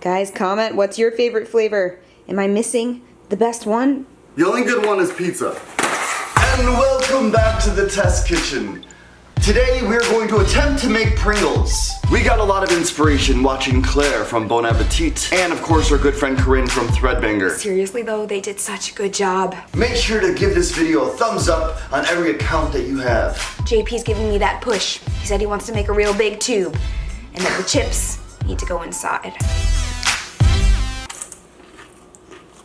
Guys, comment, what's your favorite flavor? Am I missing the best one? The only good one is pizza. And welcome back to the test kitchen. Today we're going to attempt to make Pringles. We got a lot of inspiration watching Claire from Bon Appetit, and of course our good friend Corinne from Threadbanger. Seriously though, they did such a good job. Make sure to give this video a thumbs up on every account that you have. JP's giving me that push. He said he wants to make a real big tube, and that the chips need to go inside.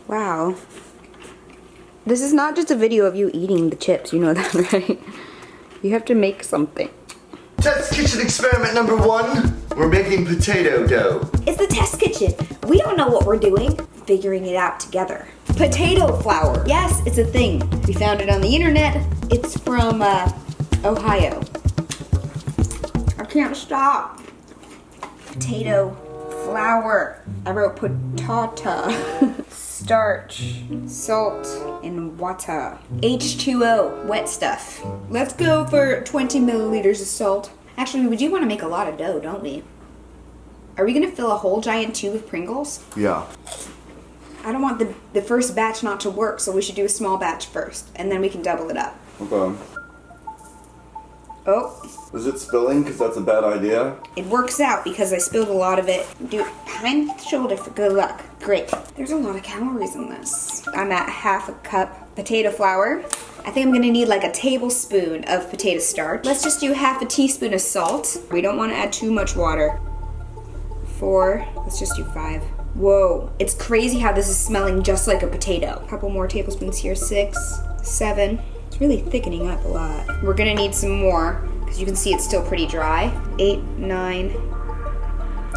Wow. This is not just a video of you eating the chips, you know that, right? You have to make something. Test kitchen experiment number 1. We're making potato dough. It's the test kitchen. We don't know what we're doing. Figuring it out together. Potato flour. Yes, it's a thing. We found it on the internet. It's from Ohio. I can't stop. Potato flour. I wrote patata. Starch, salt, and water. H2O, wet stuff. Let's go for 20 milliliters of salt. Actually, we do want to make a lot of dough, don't we? Are we gonna fill a whole giant tube of Pringles? Yeah. I don't want the first batch not to work, so we should do a small batch first, and then we can double it up. Okay. Oh. Is it spilling? Because that's a bad idea. It works out because I spilled a lot of it. Do it behind the shoulder for good luck. Great. There's a lot of calories in this. I'm at half a cup potato flour. I think I'm gonna need like a tablespoon of potato starch. Let's just do half a teaspoon of salt. We don't want to add too much water. 4, let's just do 5. Whoa, it's crazy how this is smelling just like a potato. A couple more tablespoons here, 6, 7. It's really thickening up a lot. We're gonna need some more, because you can see it's still pretty dry. 8, 9.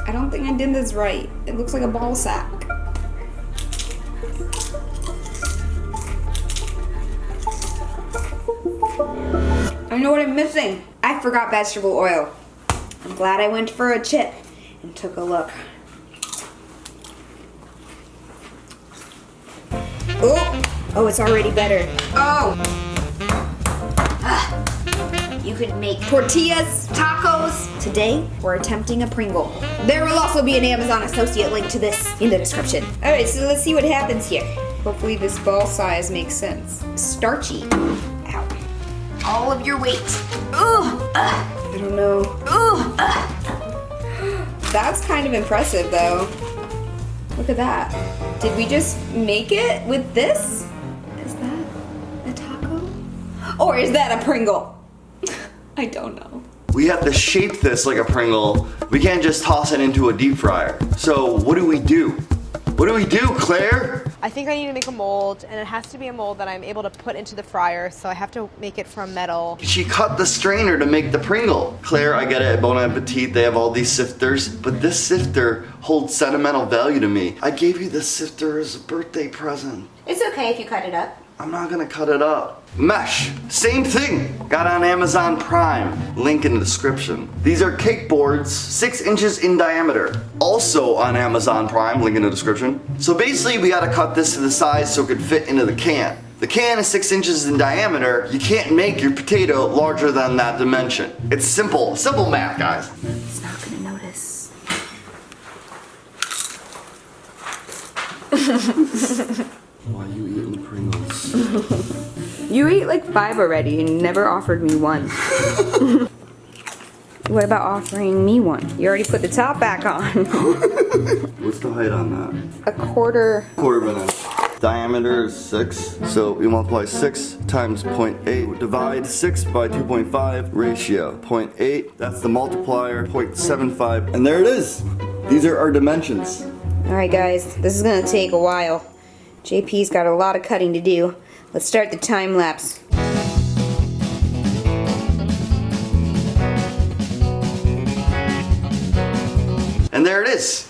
I don't think I did this right. It looks like a ball sack. I know what I'm missing. I forgot vegetable oil. I'm glad I went for a chip and took a look. Oh, it's already better. Oh! You could make tortillas, tacos. Today, we're attempting a Pringle. There will also be an Amazon associate link to this in the description. All right, so let's see what happens here. Hopefully this ball size makes sense. Starchy. Ow. All of your weight. Ugh. I don't know. Ugh. That's kind of impressive though. Look at that. Did we just make it with this? Is that a taco? Or is that a Pringle? I don't know. We have to shape this like a Pringle. We can't just toss it into a deep fryer. So what do we do? What do we do, Claire? I think I need to make a mold, and it has to be a mold that I'm able to put into the fryer, so I have to make it from metal. She cut the strainer to make the Pringle. Claire, I get it, at Bon Appetit, they have all these sifters, but this sifter holds sentimental value to me. I gave you this sifter as a birthday present. It's okay if you cut it up. I'm not gonna cut it up. Mesh, same thing. Got on Amazon Prime, link in the description. These are cake boards, 6 inches in diameter. Also on Amazon Prime, link in the description. So basically we gotta cut this to the size so it could fit into the can. The can is 6 inches in diameter. You can't make your potato larger than that dimension. It's simple math, guys. He's not gonna notice. Why are you eating Pringles? You ate like 5 already and never offered me one. What about offering me one? You already put the top back on. What's the height on that? A quarter. Quarter of an inch. Diameter is 6, so we multiply 6 times 0.8, divide 6 by 2.5, ratio 0.8, that's the multiplier, 0.75, and there it is. These are our dimensions. Alright guys, this is gonna take a while. JP's got a lot of cutting to do. Let's start the time lapse. And there it is.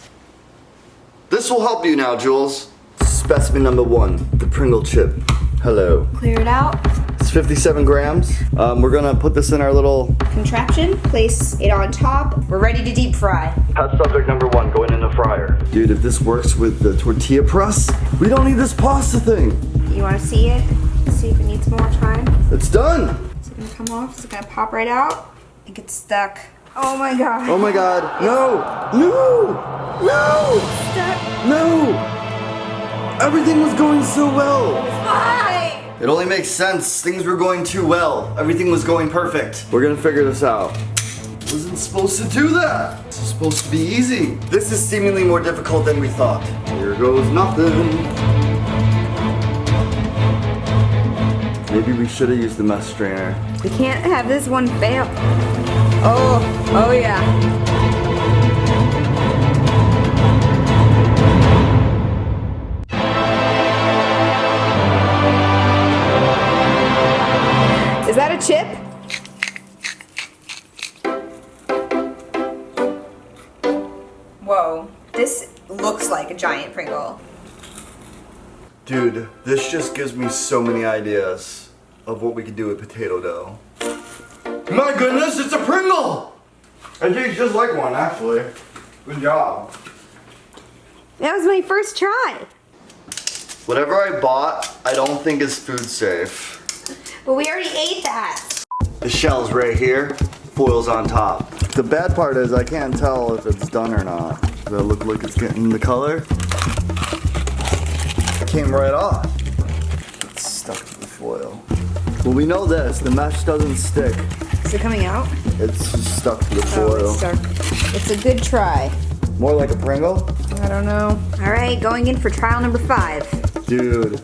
This will help you now, Jules. Specimen number 1, the Pringle chip. Hello. Clear it out. It's 57 grams. We're gonna put this in our little Contraption, place it on top. We're ready to deep fry. test subject number 1 going in the fryer. Dude, if this works with the tortilla press, we don't need this pasta thing. You wanna see it? See if it needs more time. It's done. Is it gonna come off? Is it gonna pop right out? It gets stuck. Oh my god. Oh my god. No! No! No! It's stuck. Everything was going so well. Why? It only makes sense. Things were going too well. Everything was going perfect. We're gonna figure this out. Wasn't supposed to do that. It's supposed to be easy. This is seemingly more difficult than we thought. Here goes nothing. Maybe we should have used the mesh strainer. We can't have this one fail. Oh yeah. Is that a chip? Whoa, this looks like a giant Pringle. Dude, this just gives me so many ideas of what we could do with potato dough. My goodness, it's a Pringle! It tastes just like one, actually. Good job. That was my first try. Whatever I bought, I don't think is food safe. But we already ate that. The shell's right here, foil's on top. The bad part is I can't tell if it's done or not. Does it look like it's getting the color? It came right off. It's stuck to the foil. Well, we know this, the mesh doesn't stick. Is it coming out? It's just stuck to the Oh, foil. it's stuck. It's a good try. More like a Pringle? I don't know. All right, going in for trial number 5. Dude,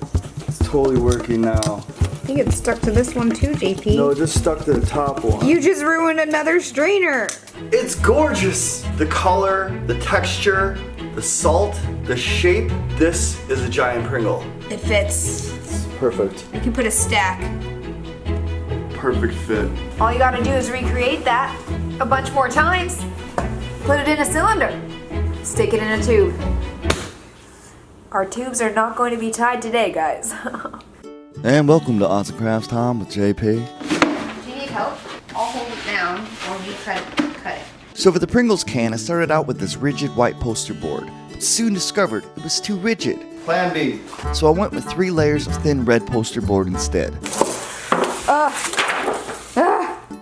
it's totally working now. I think it's stuck to this one too, JP. No, it just stuck to the top one. You just ruined another strainer. It's gorgeous! The color, the texture, the salt, the shape. This is a giant Pringle. It fits. It's perfect. You can put a stack. Perfect fit. All you gotta do is recreate that a bunch more times. Put it in a cylinder. Stick it in a tube. Our tubes are not going to be tied today, guys. And welcome to Arts and Crafts Time with JP. Do you need help? I'll hold it down while you cut it. So for the Pringles can, I started out with this rigid white poster board, but soon discovered it was too rigid. Plan B. So I went with 3 layers of thin red poster board instead.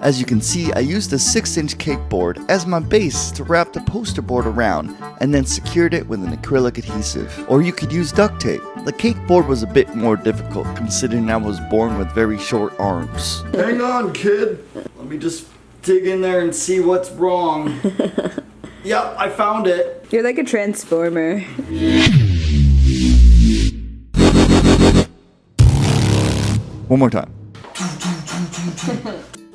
As you can see, I used a 6-inch cake board as my base to wrap the poster board around and then secured it with an acrylic adhesive. Or you could use duct tape. The cake board was a bit more difficult considering I was born with very short arms. Hang on, kid. Let me just dig in there and see what's wrong. Yep, I found it. You're like a transformer. One more time.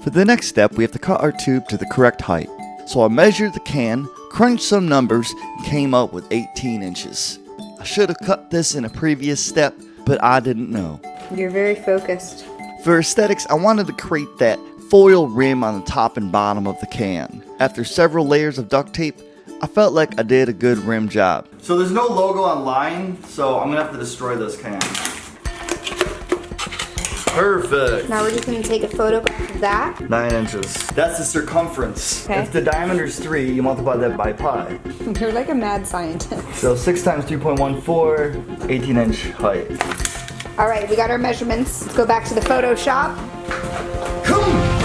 For the next step, we have to cut our tube to the correct height. So I measured the can, crunched some numbers, and came up with 18 inches. I should have cut this in a previous step, but I didn't know. You're very focused. For aesthetics, I wanted to create that foil rim on the top and bottom of the can. After several layers of duct tape, I felt like I did a good rim job. So there's no logo online, so I'm gonna have to destroy this can. Perfect. Now we're just gonna take a photograph of that. 9 inches. That's the circumference. Okay. If the diameter is 3, you multiply that by pi. You're like a mad scientist. So 6 times 3.14, 18-inch height. All right, we got our measurements. Let's go back to the Photoshop. Come!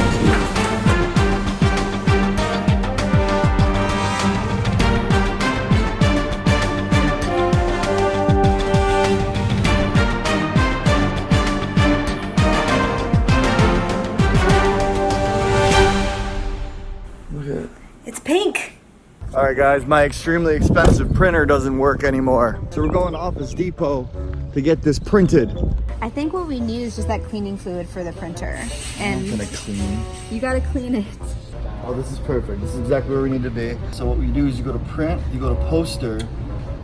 It's pink. Alright guys, my extremely expensive printer doesn't work anymore. So we're going to Office Depot to get this printed. I think what we need is just that cleaning fluid for the printer. And I'm gonna clean. you gotta clean it. Oh, this is perfect. This is exactly where we need to be. So what we do is you go to print, you go to poster,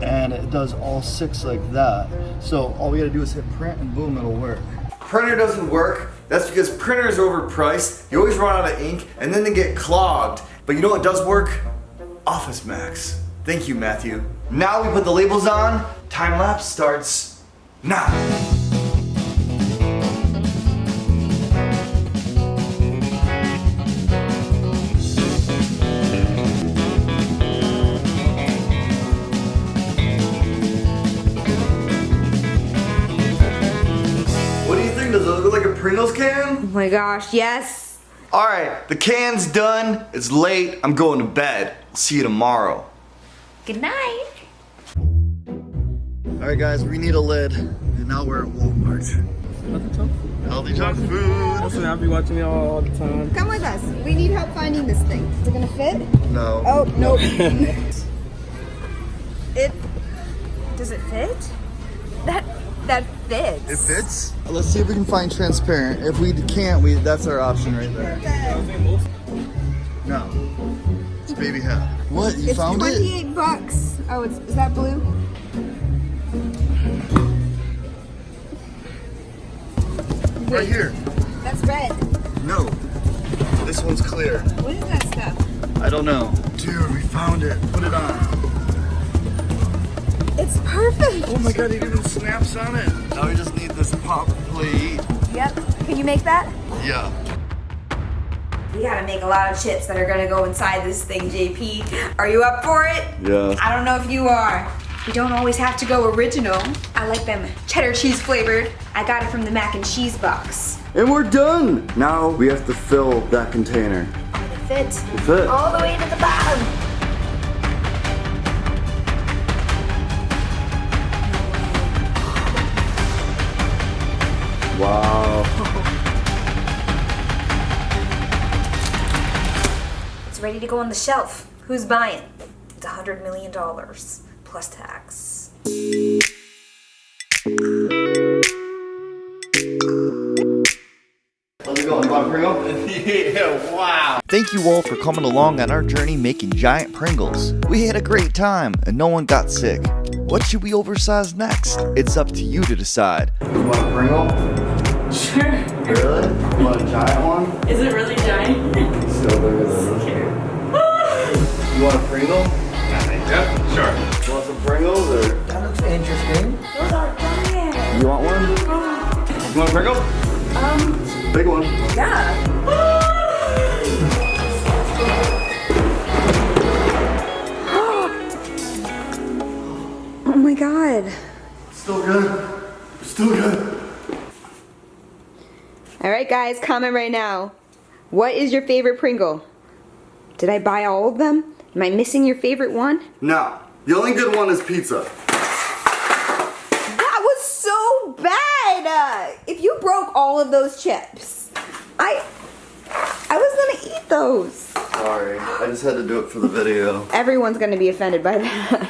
and it does all 6 like that. So all we gotta do is hit print and boom, it'll work. Printer doesn't work. That's because printers are overpriced. You always run out of ink and then they get clogged. But you know what does work? Office Max. Thank you, Matthew. Now we put the labels on. Time lapse starts now. What do you think? Does it look like a Pringles can? Oh my gosh, yes. Alright, the can's done. It's late. I'm going to bed. I'll see you tomorrow. Good night. Alright Alright guys, we need a lid. And now we're at Walmart. Healthy junk food. Listen, I'll be watching y'all all the time. Come with us. We need help finding this thing. Is it gonna fit? No. Oh, nope. Does it fit? That fits. It fits? Let's see if we can find transparent. If we can't, that's our option right there. No. It's baby hat. What? You found it? It's $28. Oh, is that blue? Right here. That's red. No. This one's clear. What is that stuff? I don't know. Dude, we found it. Put it on. It's perfect. Oh my god, it even snaps on it. Now we just need this pop plate. Yep. Can you make that? Yeah. We gotta make a lot of chips that are gonna go inside this thing, JP. Are you up for it? Yeah. I don't know if you are. We don't always have to go original. I like them cheddar cheese flavored. I got it from the mac and cheese box. And we're done. Now we have to fill that container. And it fits It fit. all the way to the bottom. Wow. It's ready to go on the shelf. Who's buying? It's $100 million plus tax. How's it going? You want a Pringle? Yeah, wow. Thank you all for coming along on our journey making giant Pringles. We had a great time and no one got sick. What should we oversize next? It's up to you to decide. You want a Pringle? Sure. Really? You want a giant one? Is it really giant? So bigger than this. You want a Pringle? Yep, sure. You want some Pringles or? That looks interesting. Those are giant. You want one? You want a Pringle? Big one. Yeah. Oh my god. Still good. Still good. All right, guys, comment right now. What is your favorite Pringle? Did I buy all of them? Am I missing your favorite one? No. The only good one is pizza. That was so bad. If you broke all of those chips, I was gonna eat those. Sorry. I just had to do it for the video. Everyone's gonna be offended by that.